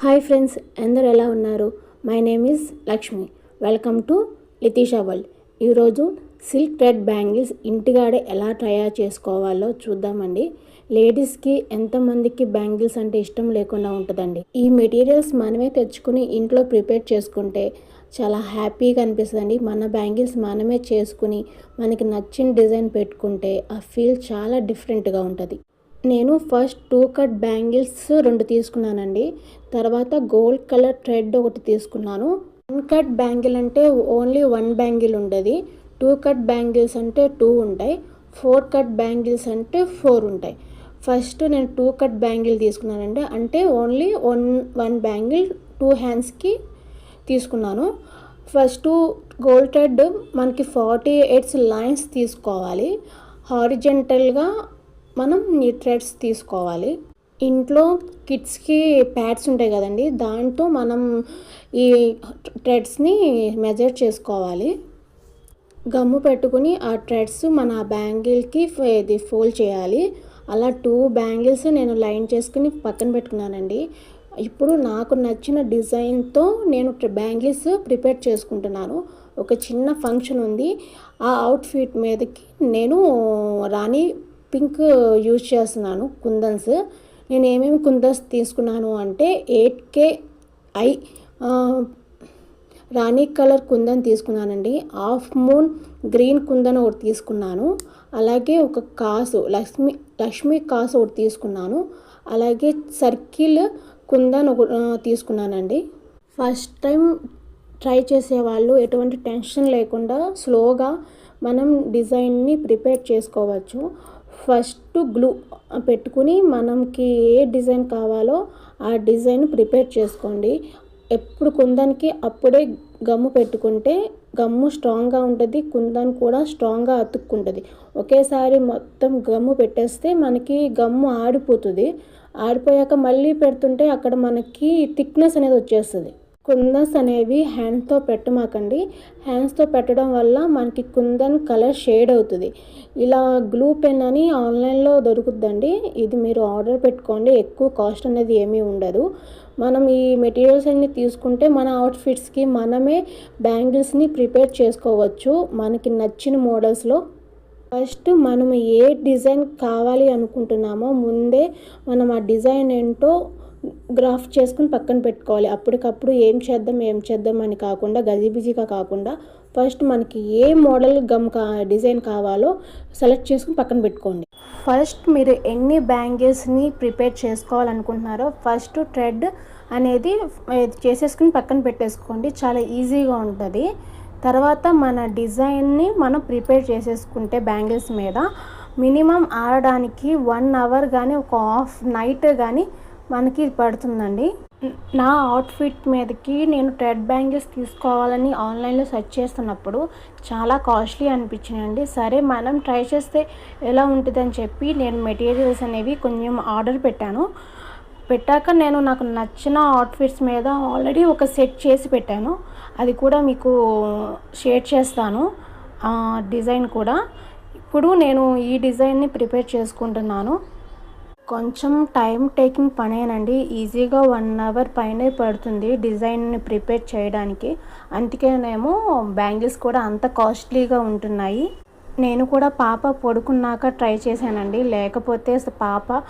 Hi friends, అందరు ఎలా ఉన్నారు? My name is Lakshmi. Welcome to Lithisha world. ఈరోజు సిల్క్ థ్రెడ్ బ్యాంగిల్స్ ఇంటికాడే ఎలా తయారు చేసుకోవాలో చూద్దామండి. లేడీస్కి ఎంతమందికి బ్యాంగిల్స్ అంటే ఇష్టం లేకుండా ఉంటుందండి. ఈ మెటీరియల్స్ మనమే తెచ్చుకుని ఇంట్లో ప్రిపేర్ చేసుకుంటే చాలా హ్యాపీగా అనిపిస్తుందండి. మన బ్యాంగిల్స్ మనమే చేసుకుని మనకి నచ్చిన డిజైన్ పెట్టుకుంటే ఆ ఫీల్ చాలా డిఫరెంట్గా ఉంటుంది. నేను ఫస్ట్ 2 కట్ బ్యాంగిల్స్ 2 తీసుకున్నానండి. తర్వాత గోల్డ్ కలర్ థ్రెడ్ ఒకటి తీసుకున్నాను. 1 కట్ బ్యాంగిల్ అంటే ఓన్లీ 1 బ్యాంగిల్ ఉండదు. 2 కట్ బ్యాంగిల్స్ అంటే 2 ఉంటాయి. 4 కట్ బ్యాంగిల్స్ అంటే 4 ఉంటాయి. ఫస్ట్ నేను 2 కట్ బ్యాంగిల్ తీసుకున్నానండి. అంటే ఓన్లీ వన్ బ్యాంగిల్ 2 హ్యాండ్స్కి తీసుకున్నాను. ఫస్ట్ గోల్డ్ థ్రెడ్ మనకి 48 లైన్స్ తీసుకోవాలి. హారిజెంటల్గా మనం ఈ థ్రెడ్స్ తీసుకోవాలి. ఇంట్లో కిడ్స్కి ప్యాడ్స్ ఉంటాయి కదండి, దాంతో మనం ఈ థ్రెడ్స్ని మెజర్ చేసుకోవాలి. గమ్ము పెట్టుకుని ఆ థ్రెడ్స్ మన బ్యాంగిల్కి ఇది ఫోల్డ్ చేయాలి. అలా 2 బ్యాంగిల్స్ నేను లైన్ చేసుకుని పక్కన పెట్టుకున్నానండి. ఇప్పుడు నాకు నచ్చిన డిజైన్తో నేను బ్యాంగిల్స్ ప్రిపేర్ చేసుకుంటున్నాను. ఒక చిన్న ఫంక్షన్ ఉంది. ఆ అవుట్ఫిట్ మీదకి నేను రాణి పింక్ యూజ్ చేస్తున్నాను కుందన్స్. నేను ఏమేమి కుందన్స్ తీసుకున్నాను అంటే 8K రాణి కలర్ కుందన్ తీసుకున్నానండి. హాఫ్ మూన్ గ్రీన్ కుందన్ ఒకటి తీసుకున్నాను. అలాగే ఒక కాసు లక్ష్మీ కాసు ఒకటి తీసుకున్నాను. అలాగే సర్కిల్ కుందన్ ఒకటి తీసుకున్నానండి. ఫస్ట్ టైం ట్రై చేసేవాళ్ళు ఎటువంటి టెన్షన్ లేకుండా స్లోగా మనం డిజైన్ని ప్రిపేర్ చేసుకోవచ్చు. ఫస్ట్ గ్లూ పెట్టుకుని మనకి ఏ డిజైన్ కావాలో ఆ డిజైన్ ప్రిపేర్ చేసుకోండి. ఎప్పుడు కుందన్కి అప్పుడే గమ్ము పెట్టుకుంటే గమ్ము స్ట్రాంగ్గా ఉంటుంది, కుందన్ కూడా స్ట్రాంగ్గా అతుక్కుంటుంది. ఒకేసారి మొత్తం గమ్ము పెట్టేస్తే మనకి గమ్ము ఆడిపోతుంది. ఆడిపోయాక మళ్ళీ పెడుతుంటే అక్కడ మనకి థిక్నెస్ అనేది వచ్చేస్తుంది. కుందన్స్ అనేవి హ్యాండ్స్తో పెట్టమాకండి. హ్యాండ్స్తో పెట్టడం వల్ల మనకి కుందన్ కలర్ షేడ్ అవుతుంది. ఇలా గ్లూ పెన్ అని ఆన్లైన్లో దొరుకుతుందండి. ఇది మీరు ఆర్డర్ పెట్టుకోండి. ఎక్కువ కాస్ట్ అనేది ఏమీ ఉండదు. మనం ఈ మెటీరియల్స్ అన్ని తీసుకుంటే మన అవుట్ఫిట్స్కి మనమే బ్యాంగిల్స్ని ప్రిపేర్ చేసుకోవచ్చు మనకి నచ్చిన మోడల్స్లో. ఫస్ట్ మనం ఏ డిజైన్ కావాలి అనుకుంటున్నామో ముందే మనం ఆ డిజైన్ ఏంటో గ్రాఫ్ చేసుకుని పక్కన పెట్టుకోవాలి. అప్పటికప్పుడు ఏం చేద్దాం అని కాకుండా గజిబిజిగా కాకుండా ఫస్ట్ మనకి ఏ మోడల్ డిజైన్ కావాలో సెలెక్ట్ చేసుకుని పక్కన పెట్టుకోండి. ఫస్ట్ మీరు ఎన్ని బ్యాంగిల్స్ని ప్రిపేర్ చేసుకోవాలనుకుంటున్నారో ఫస్ట్ థ్రెడ్ అనేది చేసేసుకుని పక్కన పెట్టేసుకోండి. చాలా ఈజీగా ఉంటుంది. తర్వాత మన డిజైన్ని మనం ప్రిపేర్ చేసేసుకుంటే బ్యాంగిల్స్ మీద మినిమం ఆడడానికి 1 అవర్ కానీ ఒక హాఫ్ నైట్ కానీ మనకి పడుతుందండి. నా అవుట్ఫిట్ మీదకి నేను థ్రెడ్ బ్యాంగిల్స్ తీసుకోవాలని ఆన్లైన్లో సెర్చ్ చేస్తున్నప్పుడు చాలా కాస్ట్లీ అనిపించినాయండి. సరే మనం ట్రై చేస్తే ఎలా ఉంటుందని చెప్పి నేను మెటీరియల్స్ అనేవి కొంచెం ఆర్డర్ పెట్టాక నేను నాకు నచ్చిన అవుట్ఫిట్స్ మీద ఆల్రెడీ ఒక సెట్ చేసి పెట్టాను. అది కూడా మీకు షేర్ చేస్తాను డిజైన్ కూడా. ఇప్పుడు నేను ఈ డిజైన్ని ప్రిపేర్ చేసుకుంటున్నాను. కొంచెం టైం టేకింగ్ పనేనండి. ఈజీగా 1 అవర్ పైనే పడుతుంది డిజైన్ని ప్రిపేర్ చేయడానికి. అందుకేనేమో బ్యాంగిల్స్ కూడా అంత కాస్ట్లీగా ఉంటున్నాయి. నేను కూడా పాప పడుకున్నాక ట్రై చేశానండి. లేకపోతే పాప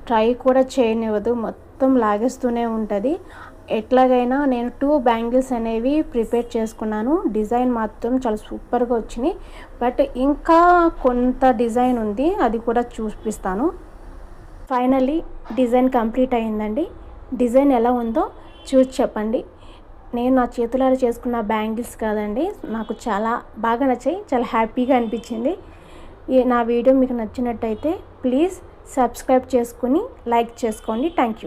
ట్రై కూడా చేయనివ్వదు, మొత్తం లాగేస్తూనే ఉంటుంది. ఎట్లాగైనా నేను 2 బ్యాంగిల్స్ అనేవి ప్రిపేర్ చేసుకున్నాను. డిజైన్ మాత్రం చాలా సూపర్గా వచ్చినాయి. బట్ ఇంకా కొంత డిజైన్ ఉంది, అది కూడా చూపిస్తాను. ఫైనల్లీ డిజైన్ కంప్లీట్ అయిందండి. డిజైన్ ఎలా ఉందో చూసి చెప్పండి. నేను నా చేతులారా చేసుకున్న బ్యాంగిల్స్ కాదండి, నాకు చాలా బాగా నచ్చాయి, చాలా హ్యాపీగా అనిపించింది. నా వీడియో మీకు నచ్చినట్టయితే ప్లీజ్ సబ్స్క్రైబ్ చేసుకుని లైక్ చేసుకోండి. Thank you.